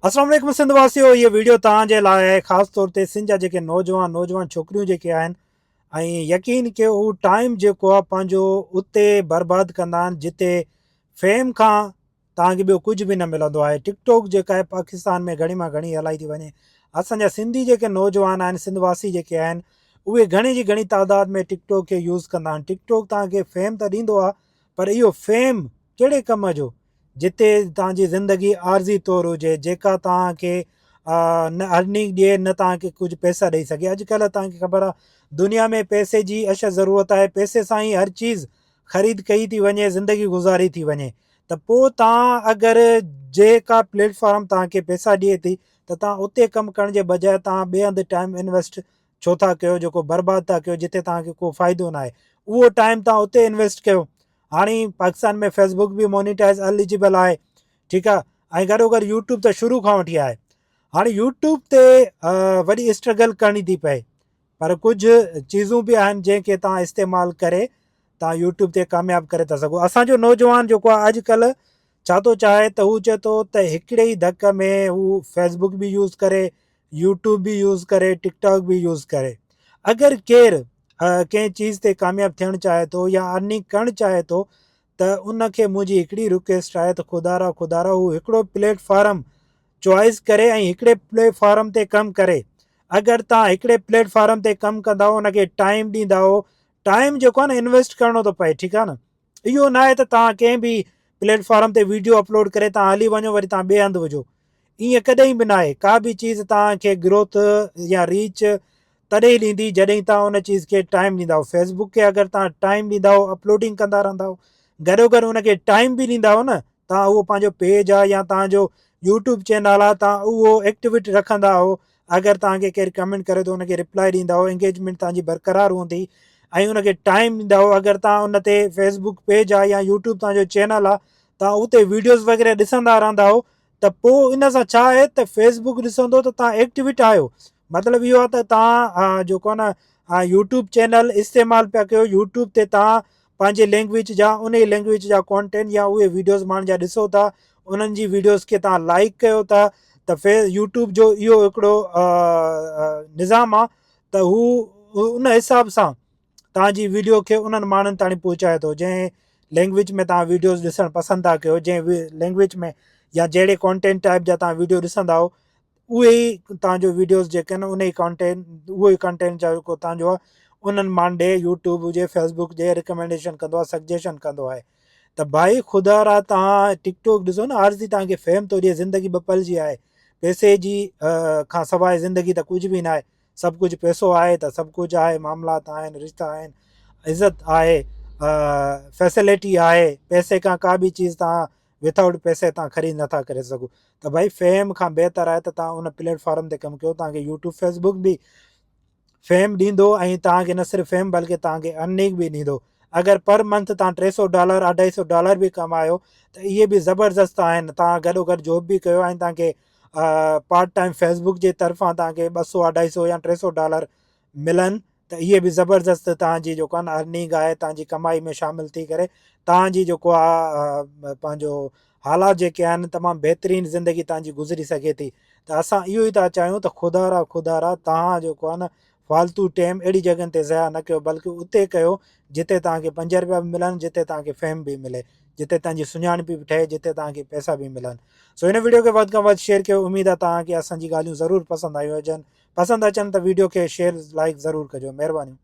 अस्सलाम वालेकुम सिंध वासियो। ये वीडियो तव्हांजे लाइ आहे, ख़ासि तौर ते सिंध जा जेके नौजवान छोकिरियूं जेके आहिनि ऐं यकीन कयो हू टाइम जेको आहे पंहिंजो उते बर्बादु कंदा आहिनि जिते फेम खां तव्हांखे ॿियो कुझु बि न मिलंदो आहे। टिकटॉक जेका आहे पाकिस्तान में घणी मां घणी हलाई थी वञे। असांजा सिंधी जेके नौजवान आहिनि, सिंध वासी जेके आहिनि, उहे घणी जी घणी तादाद में टिकटॉक खे यूज़ कंदा आहिनि। टिकटॉक तव्हांखे फेम त ॾींदो आहे, पर इहो फेम कहिड़े कम जो, जिते तव्हांजी ज़िंदगी आर्ज़ी तौरु हुजे, जेका तव्हांखे न अर्निंग ॾिए, न तव्हांखे कुझु पैसा ॾेई सघे। अॼुकल्ह तव्हांखे ख़बर आहे दुनिया में पैसे जी अशद ज़रूरत आहे। पैसे सां ई हर चीज़ ख़रीद कई थी वञे, ज़िंदगी गुज़ारी थी वञे। त पोइ तव्हां अगरि जेका प्लेटफॉर्म तव्हांखे पैसा ॾिए थी, त तव्हां उते कमु करण जे बजाए तव्हां ॿिए हंधि टाइम इन्वेस्ट छो था कयो, जेको बर्बादु था कयो, जिते तव्हांखे को फ़ाइदो न आहे। उहो टाइम तव्हां उते इन्वेस्ट कयो। हाणे पाकिस्तान में फेसबुक बि मोनिटाइज़ एलिजिबल आहे, ठीकु आहे, ऐं गॾोगॾु यूट्यूब त शुरू खां वठी आहे। हाणे यूट्यूब ते वॾी स्ट्रगल करणी थी पए, पर कुझु चीज़ूं बि आहिनि जंहिंखे तव्हां इस्तेमालु करे तव्हां यूट्यूब ते कामयाबु करे था सघो। असांजो नौजवान जेको आहे अॼुकल्ह छा थो चाहे, त हू चए थो त हिकिड़े ई धक में हू फेसबुक बि यूज़ करे, यूट्यूब बि यूज़ करे, टिकटॉक बि यूज़ करे। अगरि केरु कंहिं चीज़ ते कामयाबु थियणु चाहे थो या अर्निंग करणु चाहे थो, त उनखे मुंहिंजी हिकिड़ी रिक्वेस्ट आहे त ख़ुदा रा हू हिकिड़ो प्लेटफॉर्म चॉइस करे ऐं हिकिड़े प्लेटफॉर्म ते कमु करे। अगरि तव्हां हिकिड़े प्लेटफॉर्म ते कमु कंदा हुनखे टाइम ॾींदा टाइम जेको आहे न इन्वेस्ट करिणो थो पए, ठीकु आहे न। इहो न आहे त तव्हां कंहिं बि प्लेटफॉर्म ते वीडियो अपलोड करे तव्हां हली वञो, वरी तव्हां ॿिए हंधि हुजो। ईअं कॾहिं बि न आहे। का बि चीज़ तव्हांखे ग्रोथ या रीच तॾहिं ॾींदी जॾहिं तव्हां उन चीज़ खे टाइम ॾींदा। फेसबुक खे अगरि तव्हां टाइम ॾींदा अपलोडिंग कंदा रहंदा, गॾोगॾु उनखे टाइम बि ॾींदा न, तव्हां उहो पंहिंजो पेज आहे या तव्हांजो यूट्यूब चैनल आहे, तव्हां उहो एक्टिविटी रखंदा अगरि तव्हांखे केरु कमेंट करे थो उनखे रिप्लाई ॾींदा एंगेजमेंट तव्हांजी बरक़रार हूंदी ऐं उनखे टाइम ॾींदा अगरि तव्हां उन ते फेसबुक पेज आहे या यूट्यूब तव्हांजो चैनल आहे, तव्हां उते वीडियोज़ वग़ैरह ॾिसंदा रहंदा त पोइ इन सां छा आहे त फेसबुक ॾिसंदो त तव्हां एक्टिविट आहियो। मतिलबु इहो आहे त तव्हां जेको आहे न यूट्यूब चैनल इस्तेमालु पिया कयो। यूट्यूब ते तव्हां पंहिंजे लैंग्वेज जा, उन ई लैंग्वेज जा कॉन्टेंट या उहे वीडियोज़ माण्हुनि जा ॾिसो था, उन्हनि जी वीडियोज़ खे तव्हां लाइक कयो था, त यूट्यूब जो इहो हिकिड़ो निज़ाम आहे त हू उन हिसाब सां तव्हांजी वीडियो खे उन्हनि माण्हुनि ताईं पहुचाए थो जंहिं लैंग्वेज में तव्हां वीडियोज़ ॾिसणु पसंदि था कयो, जंहिं लैंग्वेज में या जहिड़े कॉन्टेंट टाइप जा तव्हां वीडियो ॾिसंदा उहे ई तव्हांजो वीडियोज़ जेके आहिनि उन ई उहो ई कंटेंट जेको तव्हांजो आहे उन्हनि माण्हुनि ॾे यूट्यूब हुजे, फेसबुक जे रिकमेंडेशन कंदो आहे, सजेशन कंदो आहे। त भाई ख़ुदा रा तव्हां टिकटॉक ॾिसो न, आर्ज़ी तव्हांखे फेम थो ॾिए, ज़िंदगी ॿ पल जी आहे। पैसे जी खां सवाइ ज़िंदगी त कुझु बि न आहे। सभु कुझु पैसो आहे त सभु कुझु आहे, मामलात आहिनि, रिश्ता आहिनि, इज़त आहे, फैसिलिटी आहे। पैसे खां का बि चीज़ तव्हां विथाउट पैसे तव्हां ख़रीद नथा करे सघो। त भाई फेम खां बहितर आहे त तव्हां उन प्लेटफॉर्म ते कमु कयो। तव्हांखे यूट्यूब फेसबुक बि फेम ॾींदो ऐं तव्हांखे न सिर्फ़ु फेम बल्कि तव्हांखे अर्निंग बि ॾींदो। अगरि पर मंथ तव्हां $300 $250 बि कमायो त इहे बि ज़बरदस्तु आहिनि। तव्हां गॾोगॾु जॉब बि कयो ऐं तव्हांखे पार्ट टाइम फेसबुक जे तरफ़ां तव्हांखे $200 $250 या $300 मिलनि, त इहे बि ज़बरदस्तु तव्हांजी जेको आहे न अर्निंग आहे। तव्हांजी कमाई में शामिलु थी करे तव्हांजी जेको आहे पंहिंजो हालात जेके आहिनि तमामु बहितरीनु ज़िंदगी तव्हांजी गुज़री सघे थी। त असां इहो ई था चाहियूं त ख़ुदा रा तव्हां जेको आहे न फालतू टाइम अहिड़ी जॻहियुनि ते ज़ाया न कयो, बल्कि उते कयो जिते तव्हांखे $5 बि मिलनि, जिते तव्हांखे फेम बि मिले, जिते तव्हांजी सुञाणप बि ठहे, जिते तव्हांखे पैसा बि मिलनि। सो हिन वीडियो खे वधि खां वधि शेयर कयो। उमेदु आहे तव्हांखे असांजी ॻाल्हियूं ज़रूरु पसंदि आयूं हुजनि। पसंदि अचनि त वीडियो खे शेयर लाइक ज़रूरु कजो। महिरबानी।